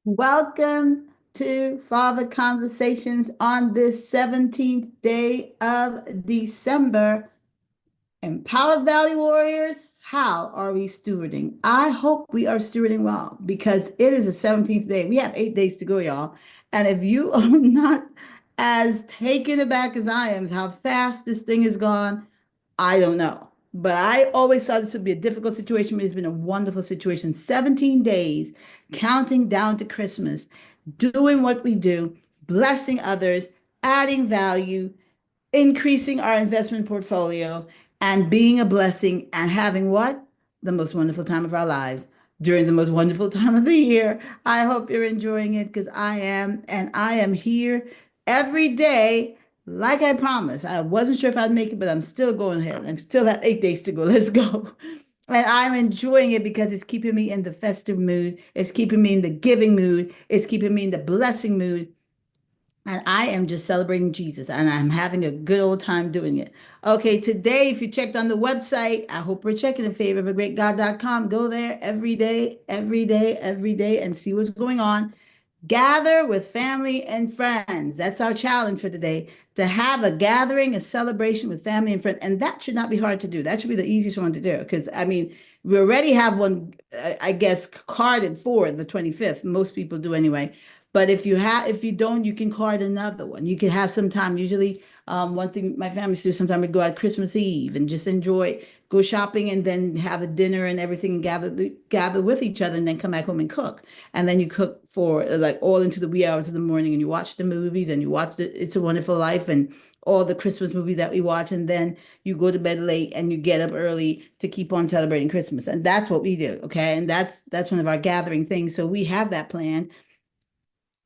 Welcome to Father Conversations on this 17th day of December. Empowered Valley Warriors, how are we stewarding? I hope we are stewarding well because it is the 17th day. We have 8 days to go, y'all. And if you are not as taken aback as I am, how fast this thing has gone, I don't know. But I always thought this would be a difficult situation, but it's been a wonderful situation. 17 days, counting down to Christmas, doing what we do, blessing others, adding value, increasing our investment portfolio, and being a blessing and having what? The most wonderful time of our lives during the most wonderful time of the year. I hope you're enjoying it because I am, and I am here every day. Like I promised, I wasn't sure if I'd make it, but I'm still going ahead. I still have 8 days to go. Let's go. And I'm enjoying it because it's keeping me in the festive mood. It's keeping me in the giving mood. It's keeping me in the blessing mood. And I am just celebrating Jesus and I'm having a good old time doing it. Okay, today, if you checked on the website, I hope we're checking in favor of a great God.com. Go there every day, every day, every day, and see what's going on. Gather with family and friends. That's our challenge for today, to have a gathering, a celebration with family and friends. And that should not be hard to do. That should be the easiest one to do. Because, I mean, we already have one, I guess, carded for the 25th. Most people do anyway. But if you don't, you can card another one. You can have some time. Usually, one thing my family do sometimes we go out Christmas Eve and just enjoy, go shopping, and then have a dinner and everything, and gather with each other, and then come back home and cook. And then you cook for like all into the wee hours of the morning, and you watch the movies, and you watch It's a Wonderful Life and all the Christmas movies that we watch, and then you go to bed late and you get up early to keep on celebrating Christmas. And that's what we do, okay? And that's one of our gathering things. So we have that plan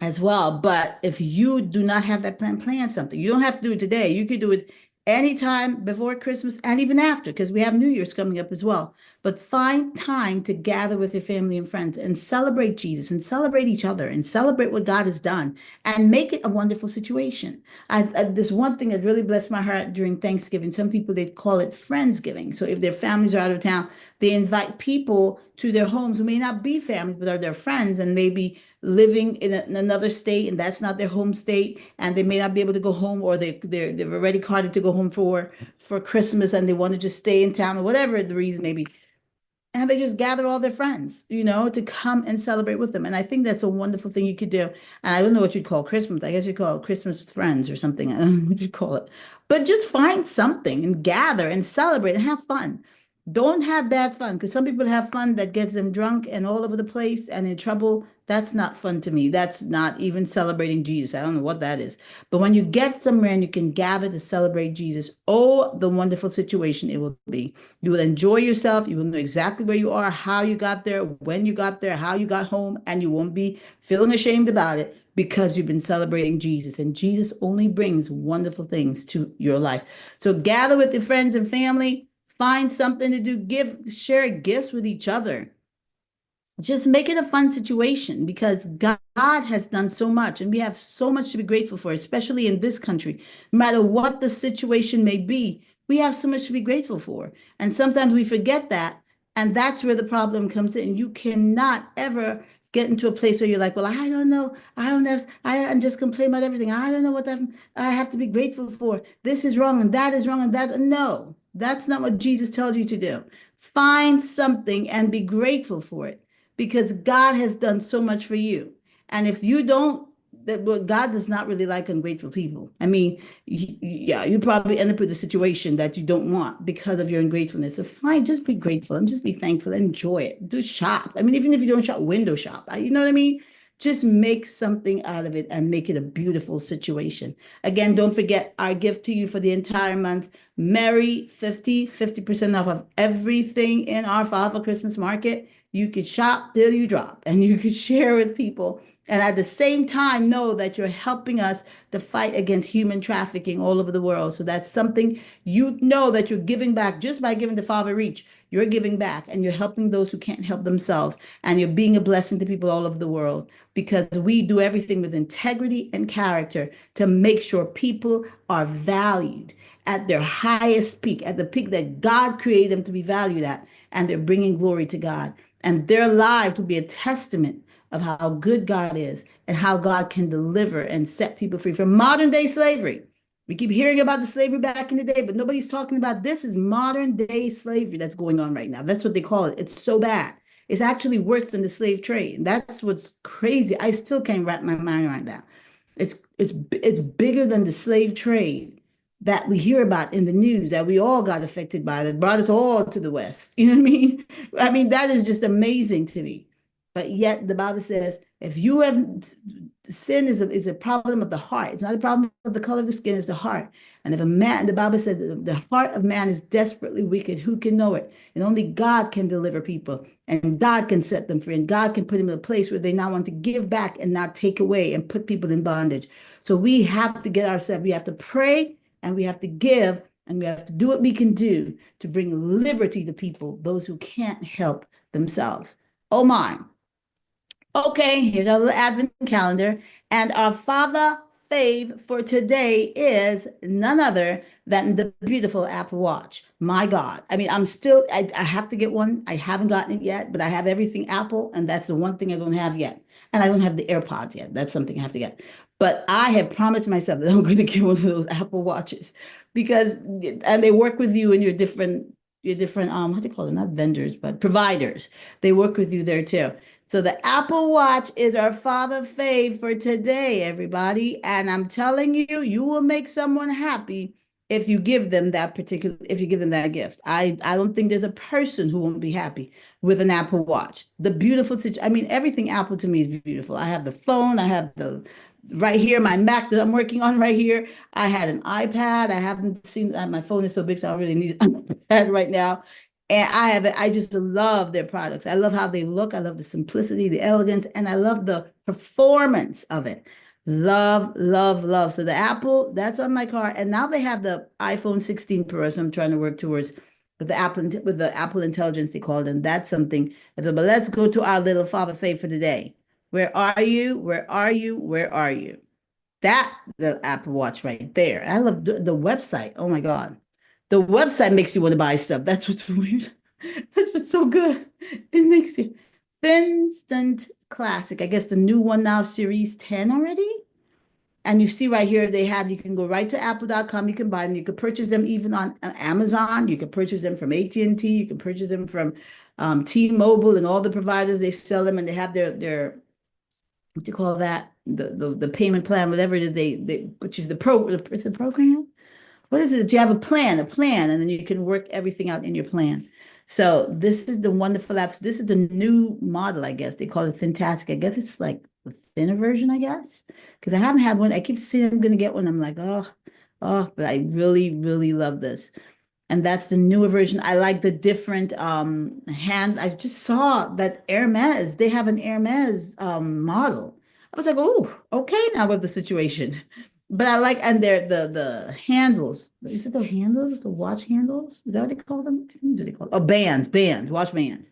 as well. But if you do not have that plan something. You don't have to do it today. You could do it anytime before Christmas and even after, because we have New Year's coming up as well. But find time to gather with your family and friends and celebrate Jesus and celebrate each other and celebrate what God has done and make it a wonderful situation. This one thing that really blessed my heart during Thanksgiving, some people, they call it Friendsgiving. So if their families are out of town, they invite people to their homes who may not be families, but are their friends, and maybe living in another state, and that's not their home state, and they may not be able to go home, or they've already carded to go home for Christmas, and they want to just stay in town, or whatever the reason may be. And they just gather all their friends, to come and celebrate with them. And I think that's a wonderful thing you could do. And I don't know what you'd call Christmas. I guess you'd call it Christmas with friends or something. I don't know what you'd call it. But just find something and gather and celebrate and have fun. Don't have bad fun, because some people have fun that gets them drunk and all over the place and in trouble. That's not fun to me. That's not even celebrating Jesus. I don't know what that is. But when you get somewhere and you can gather to celebrate Jesus, oh, the wonderful situation it will be. You will enjoy yourself. You will know exactly where you are, how you got there, when you got there, how you got home, and you won't be feeling ashamed about it because you've been celebrating Jesus. And Jesus only brings wonderful things to your life. So gather with your friends and family. Find something to do, share gifts with each other. Just make it a fun situation, because God has done so much and we have so much to be grateful for, especially in this country. No matter what the situation may be, we have so much to be grateful for. And sometimes we forget that. And that's where the problem comes in. You cannot ever get into a place where you're like, well, I don't know. I don't have, I just complain about everything. I don't know what I have to be grateful for. This is wrong and that is wrong and that. No, that's not what Jesus tells you to do. Find something and be grateful for it, because God has done so much for you. And if you don't, that well, God does not really like ungrateful people. I mean, yeah, you probably end up with a situation that you don't want because of your ungratefulness. So fine, just be grateful and just be thankful. Enjoy it. Do shop. I mean, even if you don't shop, window shop. You know what I mean? Just make something out of it and make it a beautiful situation. Again, don't forget our gift to you for the entire month. Merry 50% off of everything in our Father Christmas market. You could shop till you drop and you could share with people. And at the same time, know that you're helping us to fight against human trafficking all over the world. So that's something you know that you're giving back just by giving the Father Reach. You're giving back and you're helping those who can't help themselves. And you're being a blessing to people all over the world, because we do everything with integrity and character to make sure people are valued at their highest peak, at the peak that God created them to be valued at. And they're bringing glory to God. And their lives will be a testament of how good God is and how God can deliver and set people free from modern day slavery. We keep hearing about the slavery back in the day, but nobody's talking about this is modern day slavery that's going on right now. That's what they call it. It's so bad. It's actually worse than the slave trade. And that's what's crazy. I still can't wrap my mind around that. It's bigger than the slave trade that we hear about in the news that we all got affected by that brought us all to the West. You know what I mean? I mean, that is just amazing to me. But yet the Bible says, if you have sin is a problem of the heart. It's not a problem of the color of the skin, it's the heart. And if a man, the Bible said the heart of man is desperately wicked, who can know it? And only God can deliver people, and God can set them free, and God can put them in a place where they now want to give back and not take away and put people in bondage. So we have to get ourselves, we have to pray and we have to give and we have to do what we can do to bring liberty to people, those who can't help themselves. Oh my. Okay, here's our little advent calendar. And our Father fave for today is none other than the beautiful Apple Watch. My God. I mean, I have to get one. I haven't gotten it yet, but I have everything Apple, and that's the one thing I don't have yet. And I don't have the AirPods yet. That's something I have to get. But I have promised myself that I'm going to get one of those Apple Watches because, and they work with you in your different, what do you call them? Not vendors, but providers. They work with you there too. So the Apple Watch is our Father fave for today, everybody. And I'm telling you, you will make someone happy if you give them that gift. I don't think there's a person who won't be happy with an Apple Watch. The beautiful situation. I mean, everything Apple to me is beautiful. I have the phone, I have the right here, my Mac that I'm working on right here. I had an iPad. I haven't seen my phone is so big, so I really need an iPad right now. And I just love their products. I love how they look. I love the simplicity, the elegance, and I love the performance of it. Love, love, love. So the Apple, that's on my car. And now they have the iPhone 16 Pro, so I'm trying to work towards with the Apple Intelligence they called it. And that's something. But let's go to our little Father Fave for today. Where are you? Where are you? Where are you? That the Apple Watch right there. I love the website. Oh my God. The website makes you want to buy stuff. That's what's weird. That's what's so good. It makes you Instant Classic. I guess the new one now, Series 10 already. And you see right here, you can go right to apple.com. You can buy them. You can purchase them even on Amazon. You can purchase them from AT&T. You can purchase them from T-Mobile and all the providers. They sell them and they have their what do you call that? The payment plan, whatever it is, they put you it's a program. What is it? You have a plan, and then you can work everything out in your plan. So this is the wonderful apps. This is the new model, I guess. They call it Fantastic. I guess it's like the thinner version, I guess. Because I haven't had one. I keep saying I'm gonna get one. I'm like, but I really, really love this. And that's the newer version. I like the different I just saw that Hermes, they have an Hermes model. I was like, oh, okay, now with the situation. But I like, and they're the handles. Is it the handles, the watch handles? Is that what they call them? What do they call them? Oh, bands, watch bands.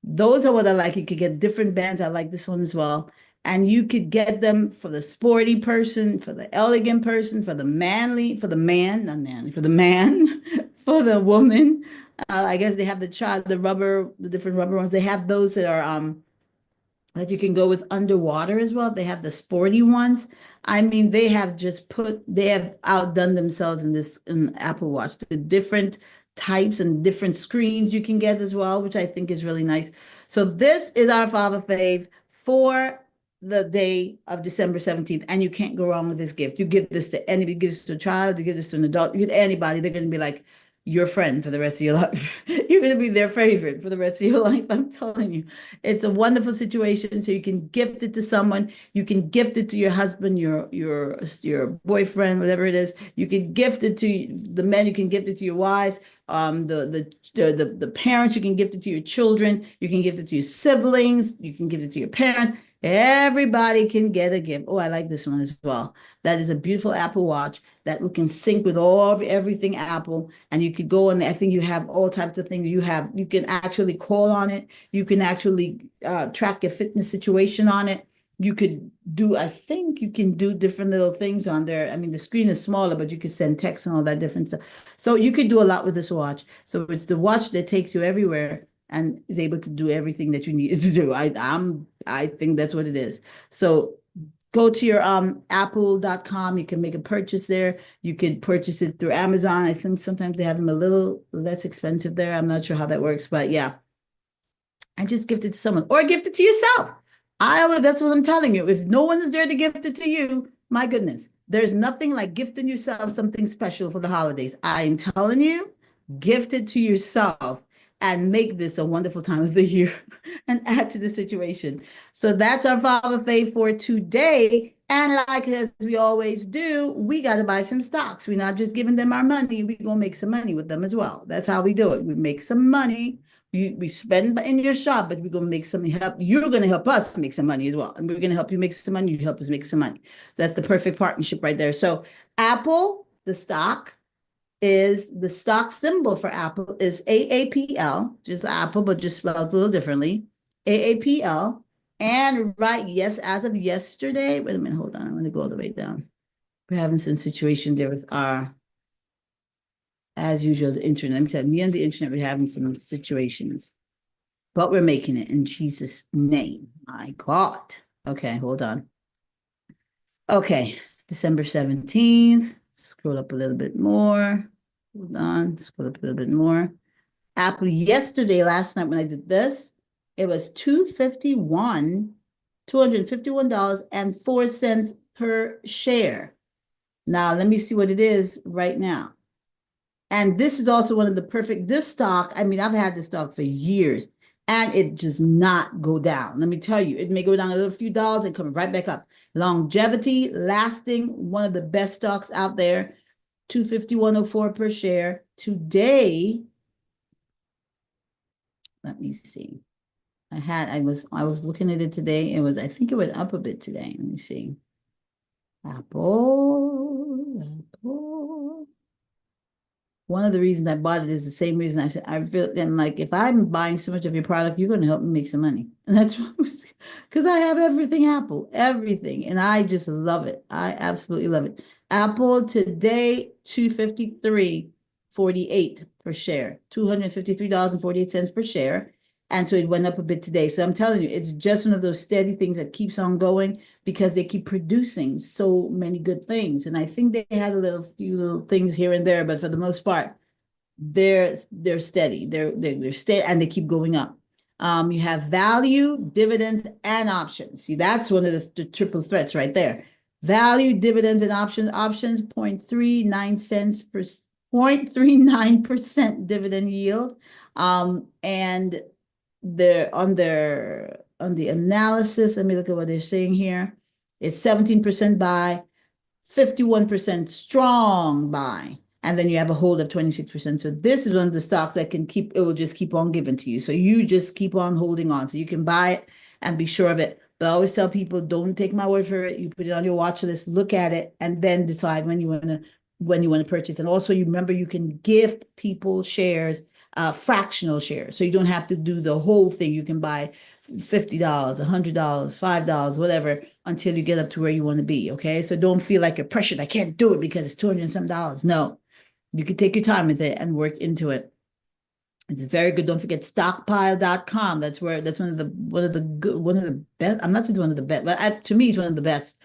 Those are what I like. You could get different bands. I like this one as well. And you could get them for the sporty person, for the elegant person, for the manly, for the man, not manly, for the man, for the woman. I guess they have the different rubber ones. They have those that you can go with underwater as well. They have the sporty ones. I mean, they have outdone themselves in Apple Watch. The different types and different screens you can get as well, which I think is really nice. So this is our Father Fave for the day of December 17th. And you can't go wrong with this gift. You give this to anybody, you give this to a child, you give this to an adult, you give it to anybody, they're going to be like, your friend for the rest of your life. You're going to be their favorite for the rest of your life. I'm telling you, it's a wonderful situation. So you can gift it to someone. You can gift it to your husband, your boyfriend, whatever it is. You can gift it to the men. You can gift it to your wives. The parents. You can gift it to your children. You can gift it to your siblings. You can give it to your parents. Everybody can get a gift. Oh, I like this one as well. That is a beautiful Apple Watch that can sync with everything Apple. And you could go and I think you have all types of things. You can actually call on it. You can actually track your fitness situation on it. I think you can do different little things on there. I mean, the screen is smaller, but you can send text and all that different stuff. So you could do a lot with this watch. So it's the watch that takes you everywhere. and is able to do everything that you need it to do. I think that's what it is. So go to your apple.com. You can make a purchase there. You can purchase it through Amazon. I think sometimes they have them a little less expensive there. I'm not sure how that works, but yeah. And just gift it to someone or gift it to yourself. That's what I'm telling you. If no one is there to gift it to you, my goodness, there's nothing like gifting yourself something special for the holidays. I'm telling you, gift it to yourself and make this a wonderful time of the year and add to the situation. So that's our Father Faith for today. And like as we always do, we got to buy some stocks. We're not just giving them our money. We're going to make some money with them as well. That's how we do it. We make some money. We spend in your shop, but we're going to make some help. You're going to help us make some money as well. And we're going to help you make some money. You help us make some money. That's the perfect partnership right there. So Apple, the stock symbol for Apple is AAPL, just Apple, but just spelled a little differently. AAPL. And yes, as of yesterday, wait a minute, hold on. I'm going to go all the way down. We're having some situation there with as usual, the internet. Let me tell you, me and the internet, we're having some situations, but we're making it in Jesus' name. My God. Okay, hold on. Okay, December 17th. Scroll up a little bit more. Hold on, scroll up a little bit more. Apple yesterday, last night when I did this, it was $251.04 per share. Now, let me see what it is right now. And this is also one of the this stock, I mean, I've had this stock for years and it does not go down. Let me tell you, it may go down a little few dollars and come right back up. Longevity, lasting, one of the best stocks out there, $251.04 per share. Today, let me see. I was looking at it today. I think it went up a bit today. Let me see. Apple. One of the reasons I bought it is the same reason I said, I feel, and like, if I'm buying so much of your product, you're going to help me make some money. And that's because I have everything Apple, everything. And I just love it. I absolutely love it. Apple today, $253.48 per share, $253.48 per share. And so it went up a bit today. So I'm telling you, it's just one of those steady things that keeps on going because they keep producing so many good things. And I think they had a few little things here and there, but for the most part, they're steady. They're steady and they keep going up. You have value, dividends, and options. See, that's one of the triple threats right there. Value, dividends, and options. Options, 0.39% dividend yield. And they're on the analysis. Let me look at what they're saying here. It's 17% buy, 51% strong buy, and then you have a hold of 26%. So this is one of the stocks that it will just keep on giving to you. So you just keep on holding on. So you can buy it and be sure of it. But I always tell people, don't take my word for it. You put it on your watch list, look at it, and then decide when you want to purchase. And also, you remember you can gift people shares, fractional shares. So you don't have to do the whole thing. You can buy $50, $100, $5, whatever, until you get up to where you want to be. Okay. So don't feel like you're pressured. I can't do it because it's $200 and some. No, you can take your time with it and work into it. It's very good. Don't forget stockpile.com. That's one of the best. I'm not just one of the best, but to me, it's one of the best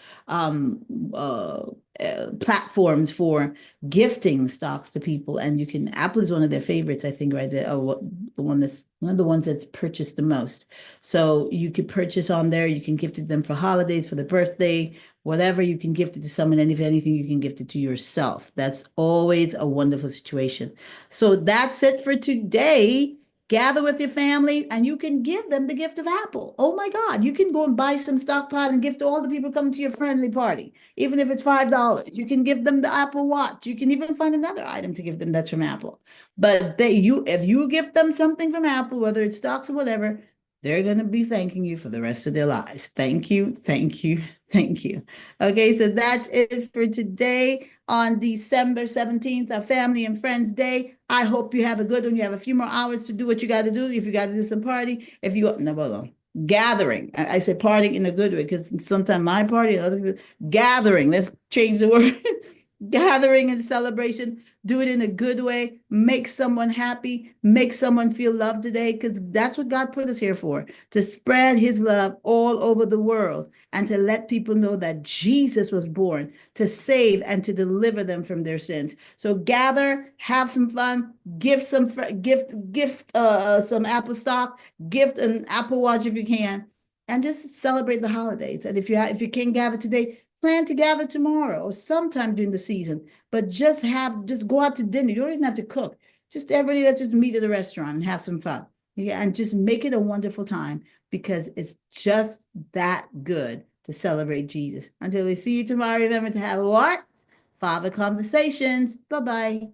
platforms for gifting stocks to people. And Apple is one of their favorites, I think, right there. One of the ones that's purchased the most. So you could purchase on there. You can gift it them for holidays, for the birthday, whatever. You can gift it to someone, and if anything, you can gift it to yourself. That's always a wonderful situation. So that's it for today. Gather with your family and you can give them the gift of Apple. Oh my God, you can go and buy some stockpile and gift to all the people coming to your friendly party. Even if it's $5, you can give them the Apple Watch. You can even find another item to give them that's from Apple. But if you gift them something from Apple, whether it's stocks or whatever, they're going to be thanking you for the rest of their lives. Thank you, thank you, thank you. Okay, so that's it for today on December 17th, our Family and Friends Day. I hope you have a good one. You have a few more hours to do what you got to do. If you got to do some party, gathering. I say partying in a good way because sometimes my party and other people, gathering. Let's change the word. gathering and celebration. Do it in a good way. Make someone happy. Make someone feel loved today, because that's what God put us here for, to spread his love all over the world and to let people know that Jesus was born to save and to deliver them from their sins. So gather, have some fun, gift some Apple stock, gift an Apple Watch if you can, and just celebrate the holidays. And if you can't gather today, plan to gather tomorrow or sometime during the season. But just go out to dinner. You don't even have to cook. Just everybody, let's just meet at a restaurant and have some fun. Yeah, and just make it a wonderful time, because it's just that good to celebrate Jesus. Until we see you tomorrow, remember to have what? Father conversations. Bye-bye.